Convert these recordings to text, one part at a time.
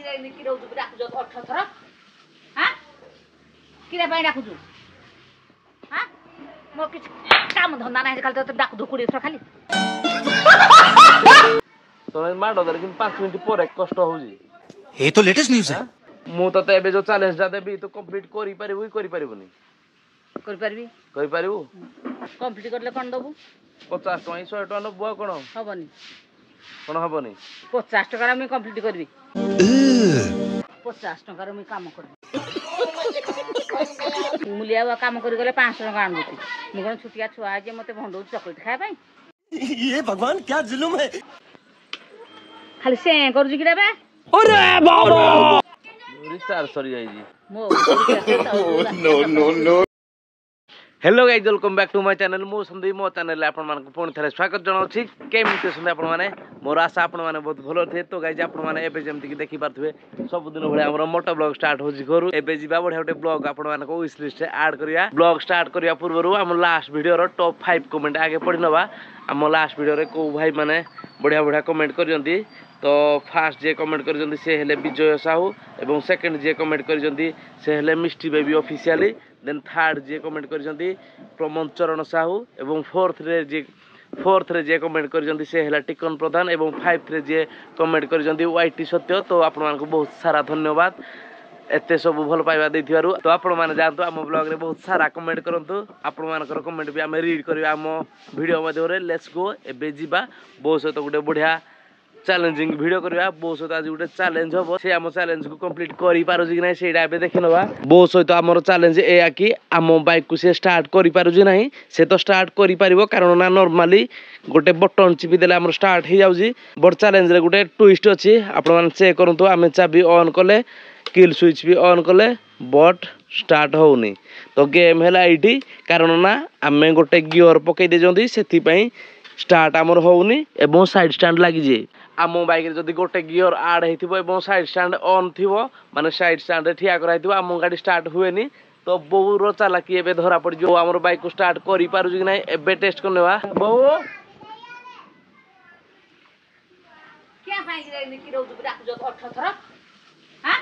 ପାଇଁ କି ରହୁଛୁ ଡାକୁଛୁ 18 ଥର ହାଁ କିରା ପାଇଁ ଡାକୁଛୁ ହାଁ ମୋ କିଛି କାମ ଧନ୍ଦା ନାହିଁ ଖାଲି ତ ଡାକୁଛୁ 20 ଥର ଖାଲି ତମେ ମାଡ ଧର କିନ୍ତୁ 5 ମିନିଟ୍ ପରେ କଷ୍ଟ ହଉଛି ये तो लेटेस्ट न्यूज़ है ମୁଁ ତତେ ଏବେ ଯୋଉ ଚ୍ୟାଲେଞ୍ଜଟା ଦେବି ତୁ କମ୍ପ୍ଲିଟ୍ କରିପାରିବୁ କି କରିପାରିବୁନି କରିପାରିବି କରିପାରିବୁ କମ୍ପ୍ଲିଟ୍ କରିଲେ କ'ଣ ଦବୁ 50 ଟଙ୍କା 100 ଟଙ୍କା ନବୁ ଆଉ କ'ଣ ହବନି କ'ଣ ହବନି 50 ଟଙ୍କାର ମୁଁ କମ୍ପ୍ଲିଟ୍ କରିବି 50 ଟଙ୍କାର ମୁଁ କାମ କରିବି ମୁଲିଆ କାମ କରି ଗଲେ 500 ଟଙ୍କା ଆଣୁଛି ମୁଁ କ'ଣ ଛୁଟିଆ ଛୁଆ ଯେ ମତେ ଭଣ୍ଡଉଛି ଚକୋଲେଟ୍ ଖାଇବା ପାଇଁ ये भगवान क्या जुल्म है ଖାଲି ସେ କରୁଛି କିରା ବେ अरे बाबा ରିଚାର୍ଜ ସରିଯାଇଛି ମୋ hello guys welcome back to my channel मु संदीप मो चैनल आपण मानक पुणी थे स्वागत जनावि केमती अछंती आपण माने मोर आशा आपण माने बहुत भलो थे तो गाइज आपण माने एबे जेमति कि देखि पारथुबे सब दिन भले हमर मोटो ब्लॉग स्टार्ट होजी घरु एबे जिबा बढ़िया गोटे ब्लॉग आपण मानक विश लिस्ट रे ऐड करिया ब्लॉग स्टार्ट करिया पूर्वरु हम लास्ट वीडियो रो टॉप 5 कमेंट आगे पढि नबा हम लास्ट वीडियो रे को भाई माने बढ़िया बढ़िया कमेंट करजंती तो फास्ट जे कमेंट करजंती से हेले विजय साहू एवं सेकंड जे कमेंट करजंती से हेले मिस्टी बेबी ऑफिशियली देन थर्ड जे कमेंट करजंती प्रमोद चरण साहू एवं फोर्थ रे जे कमेंट करजंती से हेला टिकन प्रधान एवं फाइव रे जे कमेंट करजंती वाईटी सत्य तो आपण मानक बहुत सारा धन्यवाद एते सब भल पाइबा देथिवारु तो आपण माने जानतो हम ब्लॉग रे बहुत सारा कमेंट करंतु आपण मानकर कमेंट भी हम रीड करबा हम वीडियो मध्ये रे लेट्स गो एबे जिबा बहुत तो गुटे बढ़िया चैलेंजिंग वीडियो करबा बहुत सहित आज गोटे चैलेंज हम से आम चैलेंज को कंप्लीट करि पारो कि नहीं सेटा एबे देखि नबा बहुत सहित हमर चैलेंज एया कि आम बाइक को से स्टार्ट करि पारो कि नहीं से तो स्टार्ट करि परिबो कारण ना नॉर्मली गोटे बटन चिपी देले हमर स्टार्ट हो जाउजी बट चैलेंज रे गोटे ट्विस्ट अछि आपण माने चेक करंतु आमे चाबी ऑन कले किल स्विच भी ऑन कले बट स्टार्ट होउनी तो गेम हैला आईटी कारण ना आमे गोटे गियर पकई दे जंदी सेति पई स्टार्ट हमर होउनी एवं साइड स्टैंड लागि जे आम बाइक रे जदि गोटे गियर आड हेतिबो एवं साइड स्टैंड ऑन थिबो माने साइड स्टैंड रे ठिया करा हेतिबो आम गाड़ी स्टार्ट हुएनी तो बहु रो चालाकी एबे धरा पड़ जो हमर बाइक को स्टार्ट करि पारु कि नै एबे टेस्ट करनेवा बहु क्या ପାଇଁ କି ରହୁଛୁ ଡାକୁଛୁ 18 ଥର ହାଁ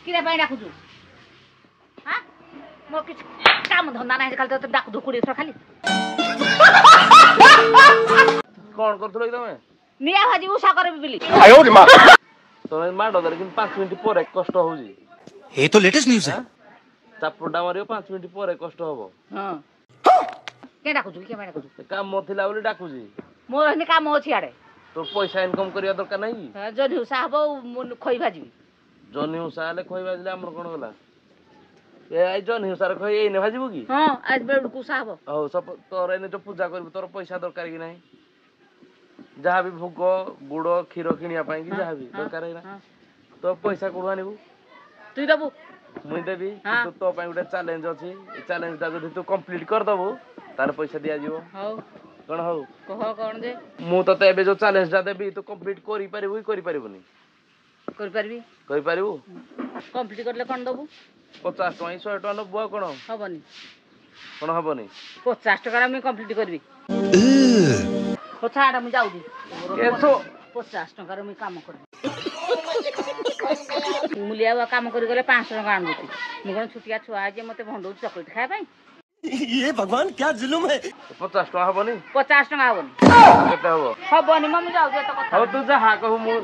କିରା ପାଇଁ ଡାକୁଛୁ ହାଁ ମୋ କିଛି କାମ ଧନ୍ଦା ନାହିଁ ଖାଲି ତ ଡାକୁଛୁ 20 ଥର ଖାଲି कोन करथलो कि तमे निया भाजी उषा करबी बिली आयो रे मां तमे माडो दर किन 5 मिनिट परे कष्ट होउजी ये तो लेटेस्ट न्यूज़ है चापुडा मारियो 5 मिनिट परे कष्ट होबो हां के डाकुछु के माने डाकुछु काम मोथिला बोली डाकुजी मोर हने काम अछि आडे तो पैसा इनकम करिया दरकार नाही जदि उषा हबो खोई भाजी जनी उसाले खोई बाजले हमर कोन गला ए आई जनी उसारे खोई एने भाजीबो की हां आज बेड को उषा हबो हो सब तोर एने जो पूजा करबो तोर पैसा दरकार कि नाही जहाँ भी भोग गुड़ क्षीर किनिया पाई कि जहाँ भी दरकार है तो पैसा कोड आनिबू तू दबू मुई देबी तो तो पाई गोटे चैलेंज अछि ए चैलेंज ता जदि तू कंप्लीट कर दबू तार पैसा दिया जीवो हो कोन हो कह कोन जे मु तो एबे जो चैलेंज ता देबी तू कंप्लीट करि परिबू कि करि परिबुनी करि परबी करि परिबू कंप्लीट करले कोन दबू 50 टଙ୍କା 100 टଙ୍କା नबू आ कोन हबनी कोन हबनी 50 टका मैं कंप्लीट करबी पछाडा मु जाउदी केसो 50 टका रे मैं काम करबी मुलिया काम करी गले 500 टका आनुती मु कोन छुटिया छुआ जे मते भंडौ चॉकलेट खाय भाई ये भगवान क्या जुल्म है 50 टଙ୍କା हबनी 50 टका हबनी केते हबो हबनी मम्मी जाउ जे त कथा हो तू जहा कहू मु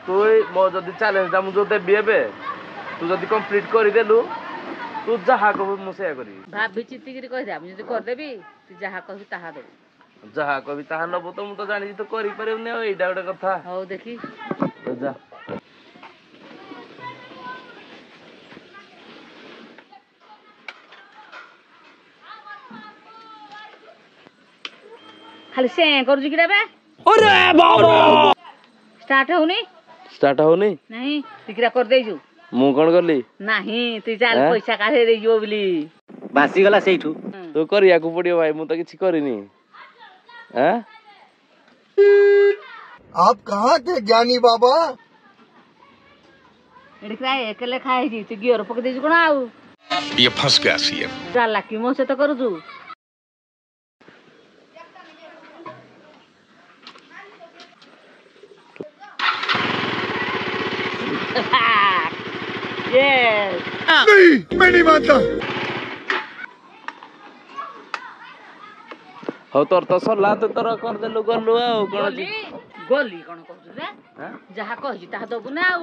तू मो जदी चैलेंज दा मु जो देबी एबे तू जदी कंप्लीट करि देलु तू जहा कहू मु से करी भाभी चित्तिगिरी कहि दे जदी कर देबी तू जहा कहू ताहा दे जहा कभी ताहा नबो तो मु तो जानि तो करि परबने एडा गोटे कथा हो देखी जा खाली से करू कि रे अरे बाबा स्टार्ट होनी नहीं तिकरा कर दे जो मु कोन करली नहीं तू चाल पैसा काढे दे जो बिली बासी गला सेठू तो करिया को पड़ियो भाई मु तो किछि करिनी हैं आप कहाँ के ज्ञानी बाबा एडकरा एकले खाइ जी तू गियर पक दे जो कोन आउ ये फंस गया सीएम चाल लाकी मो से तो करू छु नहीं मैं नहीं मानता। हो तोर तो सरला तो तोर कर देलु गलु आ कोन गली गली कोन कहू रे हां जहा कहि ता दबु ना आउ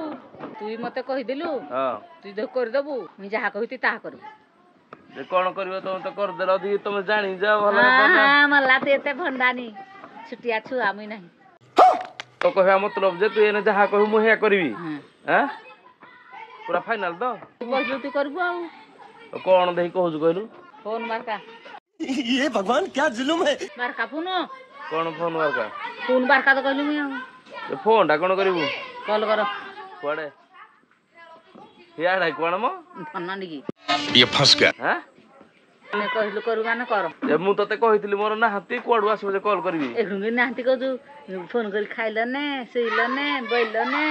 तुई मते कहि देलु हां तुई दे कर दबु मी जहा कहि ता करबु जे कोन करबो तो कर देलो दी तुम जानी जा भलो हां मला ते एते भंडानी छुटिया छु आमी नहीं तो कहया मतलब जे तू एने जहा कहू मु हे करबी हां हां पूरा फाइनल तो कहलु तू करबु आउ तो कोन देही कहू कहलु फोन मारका ये भगवान क्या जुल्म है। मारका फोन कोन फोन मारका फोन मारका तो कहलु मी आउ ए फोन टा कोन करबू कॉल कर कोड़े याडा कोन मो फन्ना निकी ये फंस गया। हां ने कहलु करू माने कर जे मु तते कहितली मोर ना हाथी कोडू आसबो जे कॉल करबी एखुंगे नाहती कहू फोन कर खाइल ने सुइल ने बैल ने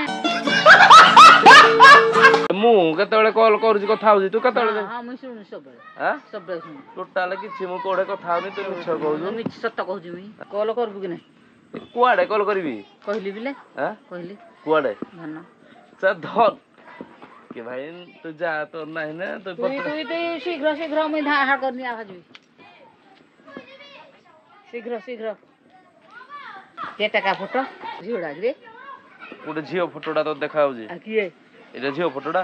मु केतबेले कॉल करूची कथा होजी तू केतबेले हां मैं सुनु सब हां सब सुनु टोटाल किछि मु कोडे कथा होनी तू मिछ कहू मी सत्य कहू मी कॉल करबु कि नहीं कुआडे कॉल करबी कहली बिले हां कहली कुआडे धन से धन के भाई तू जा तो नहीं ना तो तुई शीघ्र शीघ्र मैं धाहा करनी आवाज शीघ्र शीघ्र केटा का फोटो झिउडा रे गोटे झियो फोटोटा तो देखा होजी आ किए एटा झियो फोटोटा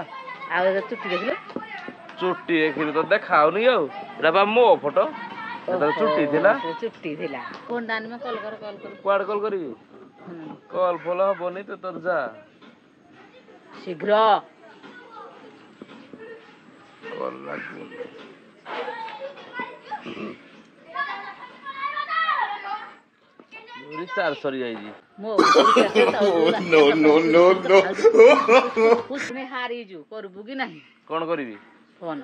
आ चुट्टी देखले चुट्टी देखिले तो देखा होनी हो एटा बा मो फोटो एटा चुट्टी थिला चुट्टी थिला फोन दान में कॉल कर कुआड कॉल करबी कॉल फॉलो हबोनी तो तोर जा शीघ्र कॉल लागो रिचार्ज सरी जाई जी मो नो नो नो नो उसने हारी जु करबु कि नहीं कोन करबी फोन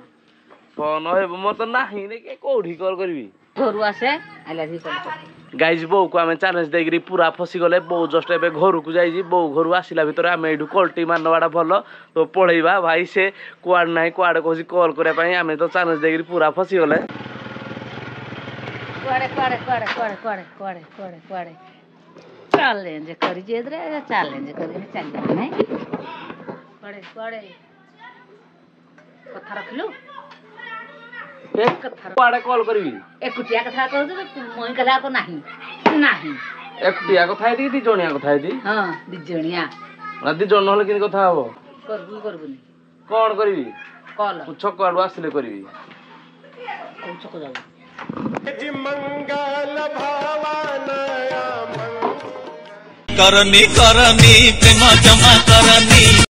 फोन हे मोर तो नाही ने के कोठी कॉल करबी घरु आसे आइला धी कॉल कर गाइज बो को आमे चैलेंज देगिरी पूरा फसी गले बो जस्ट एबे घर को जाई जी बो घर आसिला भीतर आमे एडु क्वालिटी मानवाडा भलो तो पढेबा भाई से क्वाड नाही क्वाड कोसी कॉल करे पई आमे तो चैलेंज देगिरी पूरा फसी गले कुआडे चैलेंज करी जेद्रे चैलेंज करी चल नहीं कुआडे कथा रखलु एक क्वाडे कॉल करबी एकुटिया कथा कहू मोहि कला को नहीं नहीं एकटिया कथा दी दी जोनिया कथा दी हां दिजणिया नदी जोन होले किन कथा हबो करबुनी कोन करबी कॉल पुछ क्वाड आसिले करबी पूछ को जाऊ मंगल भावनया करनी करनी प्रेम जमा करनी